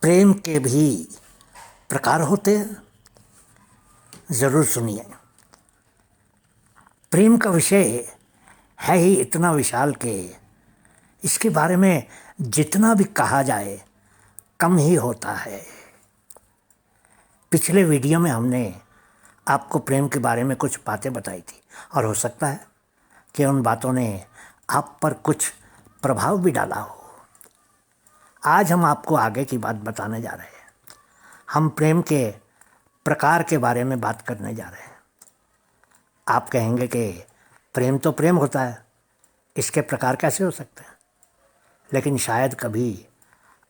प्रेम के भी प्रकार होते हैं। ज़रूर सुनिए। प्रेम का विषय है ही इतना विशाल कि इसके बारे में जितना भी कहा जाए कम ही होता है। पिछले वीडियो में हमने आपको प्रेम के बारे में कुछ बातें बताई थी और हो सकता है कि उन बातों ने आप पर कुछ प्रभाव भी डाला हो। आज हम आपको आगे की बात बताने जा रहे हैं। हम प्रेम के प्रकार के बारे में बात करने जा रहे हैं। आप कहेंगे कि प्रेम तो प्रेम होता है, इसके प्रकार कैसे हो सकते हैं? लेकिन शायद कभी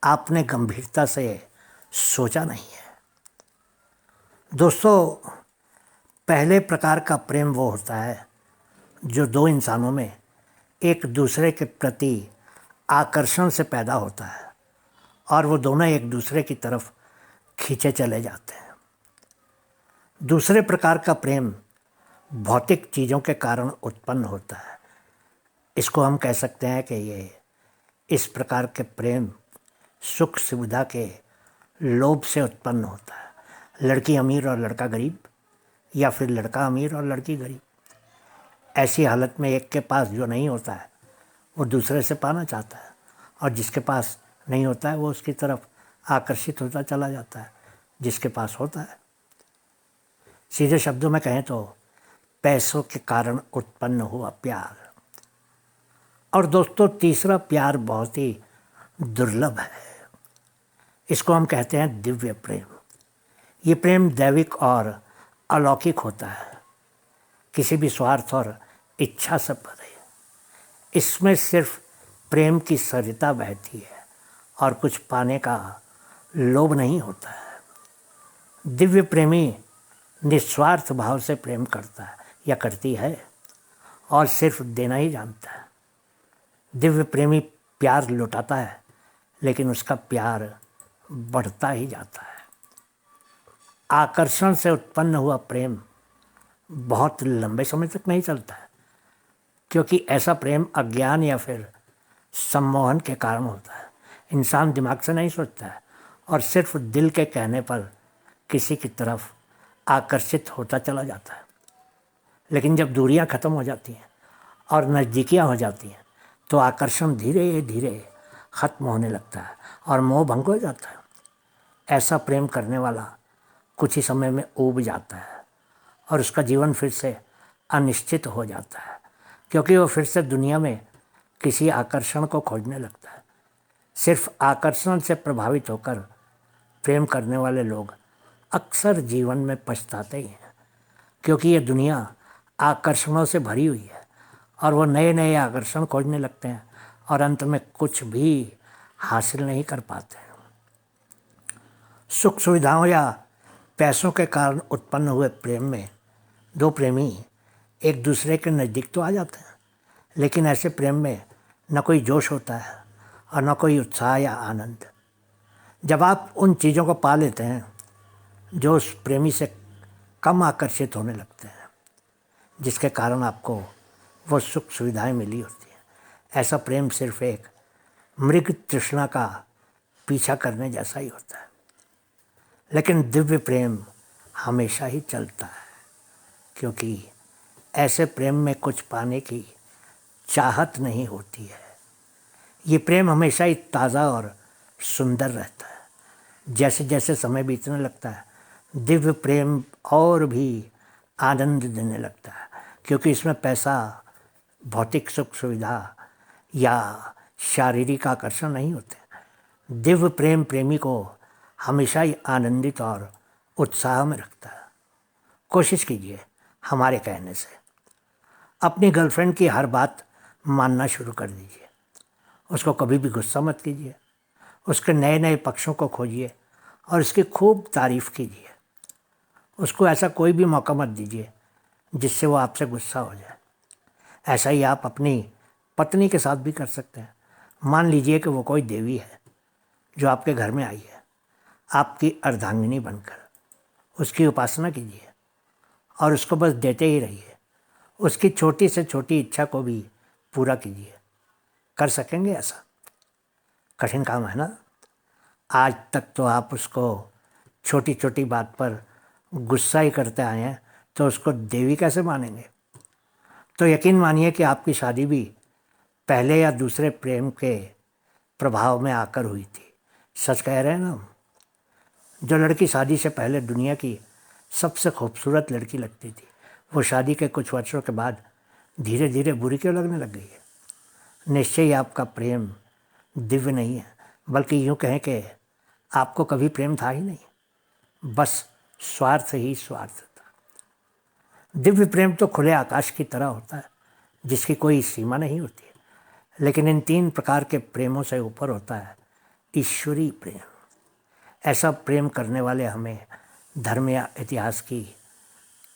आपने गंभीरता से सोचा नहीं है। दोस्तों, पहले प्रकार का प्रेम वो होता है जो दो इंसानों में एक दूसरे के प्रति आकर्षण से पैदा होता है और वो दोनों एक दूसरे की तरफ खींचे चले जाते हैं। दूसरे प्रकार का प्रेम भौतिक चीज़ों के कारण उत्पन्न होता है। इसको हम कह सकते हैं कि इस प्रकार के प्रेम सुख सुविधा के लोभ से उत्पन्न होता है। लड़की अमीर और लड़का गरीब, या फिर लड़का अमीर और लड़की गरीब। ऐसी हालत में एक के पास जो नहीं होता है वो दूसरे से पाना चाहता है, और जिसके पास नहीं होता है वो उसकी तरफ आकर्षित होता चला जाता है जिसके पास होता है। सीधे शब्दों में कहें तो पैसों के कारण उत्पन्न हुआ प्यार। और दोस्तों, तीसरा प्यार बहुत ही दुर्लभ है। इसको हम कहते हैं दिव्य प्रेम। ये प्रेम दैविक और अलौकिक होता है, किसी भी स्वार्थ और इच्छा से परे। इसमें सिर्फ प्रेम की सरिता बहती है और कुछ पाने का लोभ नहीं होता है। दिव्य प्रेमी निस्वार्थ भाव से प्रेम करता है या करती है और सिर्फ देना ही जानता है। दिव्य प्रेमी प्यार लुटाता है, लेकिन उसका प्यार बढ़ता ही जाता है। आकर्षण से उत्पन्न हुआ प्रेम बहुत लंबे समय तक नहीं चलता है, क्योंकि ऐसा प्रेम अज्ञान या फिर सम्मोहन के कारण होता है। इंसान दिमाग से नहीं सोचता है और सिर्फ दिल के कहने पर किसी की तरफ आकर्षित होता चला जाता है। लेकिन जब दूरियां ख़त्म हो जाती हैं और नज़दीकियां हो जाती हैं तो आकर्षण धीरे धीरे ख़त्म होने लगता है और मोह भंग हो जाता है। ऐसा प्रेम करने वाला कुछ ही समय में ऊब जाता है और उसका जीवन फिर से अनिश्चित हो जाता है, क्योंकि वो फिर से दुनिया में किसी आकर्षण को खोजने लगता है। सिर्फ आकर्षण से प्रभावित होकर प्रेम करने वाले लोग अक्सर जीवन में पछताते ही हैं, क्योंकि ये दुनिया आकर्षणों से भरी हुई है और वो नए नए आकर्षण खोजने लगते हैं और अंत में कुछ भी हासिल नहीं कर पाते हैं। सुख सुविधाओं या पैसों के कारण उत्पन्न हुए प्रेम में दो प्रेमी एक दूसरे के नज़दीक तो आ जाते हैं, लेकिन ऐसे प्रेम में न कोई जोश होता है और न कोई उत्साह या आनंद। जब आप उन चीज़ों को पा लेते हैं जो उस प्रेमी से कम आकर्षित होने लगते हैं, जिसके कारण आपको वो सुख सुविधाएं मिली होती हैं, ऐसा प्रेम सिर्फ एक मृग तृष्णा का पीछा करने जैसा ही होता है। लेकिन दिव्य प्रेम हमेशा ही चलता है, क्योंकि ऐसे प्रेम में कुछ पाने की चाहत नहीं होती है। ये प्रेम हमेशा ही ताज़ा और सुंदर रहता है। जैसे जैसे समय बीतने लगता है दिव्य प्रेम और भी आनंद देने लगता है, क्योंकि इसमें पैसा, भौतिक सुख सुविधा या शारीरिक आकर्षण नहीं होते। दिव्य प्रेम प्रेमी को हमेशा ही आनंदित और उत्साह में रखता है। कोशिश कीजिए हमारे कहने से अपनी गर्लफ्रेंड की हर बात मानना शुरू कर दीजिए। उसको कभी भी गुस्सा मत कीजिए। उसके नए नए पक्षों को खोजिए और उसकी खूब तारीफ़ कीजिए। उसको ऐसा कोई भी मौका मत दीजिए जिससे वो आपसे गुस्सा हो जाए। ऐसा ही आप अपनी पत्नी के साथ भी कर सकते हैं। मान लीजिए कि वो कोई देवी है जो आपके घर में आई है। आपकी अर्धांगिनी बनकर उसकी उपासना कीजिए और उसको बस देते ही रहिए। उसकी छोटी से छोटी इच्छा को भी पूरा कीजिए। कर सकेंगे ऐसा? कठिन काम है ना? आज तक तो आप उसको छोटी छोटी बात पर गुस्सा ही करते आए हैं, तो उसको देवी कैसे मानेंगे? तो यकीन मानिए कि आपकी शादी भी पहले या दूसरे प्रेम के प्रभाव में आकर हुई थी। सच कह रहे हैं ना हम। जो लड़की शादी से पहले दुनिया की सबसे खूबसूरत लड़की लगती थी, वो शादी के कुछ वर्षों के बाद धीरे धीरे बुरी क्यों लगने लग गई है? निश्चय ही आपका प्रेम दिव्य नहीं है, बल्कि यूँ कहें कि आपको कभी प्रेम था ही नहीं, बस स्वार्थ ही स्वार्थ था। दिव्य प्रेम तो खुले आकाश की तरह होता है, जिसकी कोई सीमा नहीं होती है। लेकिन इन 3 प्रकार के प्रेमों से ऊपर होता है ईश्वरीय प्रेम। ऐसा प्रेम करने वाले हमें धर्म या इतिहास की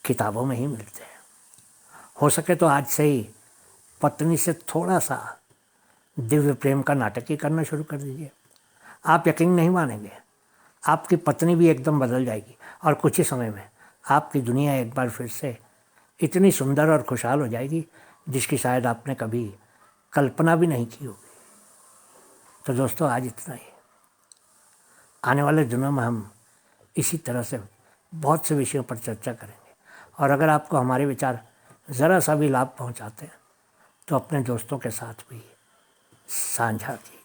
किताबों में ही मिलते हैं। हो सके तो आज से ही पत्नी से थोड़ा सा दिव्य प्रेम का नाटक ही करना शुरू कर दीजिए। आप यकीन नहीं मानेंगे, आपकी पत्नी भी एकदम बदल जाएगी और कुछ ही समय में आपकी दुनिया एक बार फिर से इतनी सुंदर और खुशहाल हो जाएगी जिसकी शायद आपने कभी कल्पना भी नहीं की होगी। तो दोस्तों, आज इतना ही। आने वाले दिनों में हम इसी तरह से बहुत से विषयों पर चर्चा करेंगे, और अगर आपको हमारे विचार ज़रा सा भी लाभ पहुंचाते हैं तो अपने दोस्तों के साथ भी साझा कीजिए।